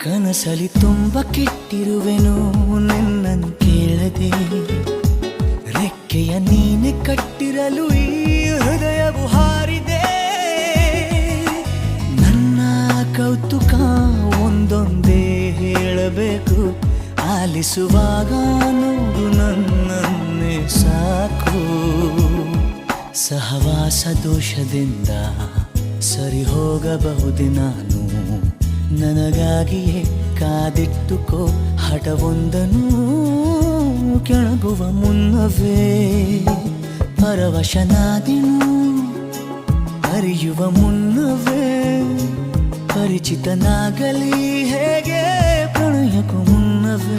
ಕನಸಲಿ ತುಂಬ ಕೆಟ್ಟಿರುವೆನು ನಿನ್ನನ್ನು ಕೇಳದೆ, ರೆಕ್ಕೆಯ ನೀನೆ ಕಟ್ಟಿರಲು ಈ ಹೃದಯವು ಹಾರಿದೆ. ನನ್ನ ಕೌತುಕ ಒಂದೊಂದೇ ಹೇಳಬೇಕು, ಆಲಿಸುವಾಗ ನೋಡು ನನ್ನನ್ನೇ ಸಾಕು. ಸಹವಾಸ ದೋಷದಿಂದ ಸರಿ ಹೋಗಬಹುದೇ ನಾನು, ನನಗಾಗಿಯೇ ಕಾದಿಟ್ಟುಕೋ ಹಠವೊಂದನು. ಕೆಳಗುವ ಮುನ್ನವೇ ಪರವಶನಾದೆನು, ಅರಿಯುವ ಮುನ್ನವೇ ಪರಿಚಿತನಾಗಲಿ ಹೇಗೆ ಪ್ರಣಯಕ್ಕೂ ಮುನ್ನವೇ.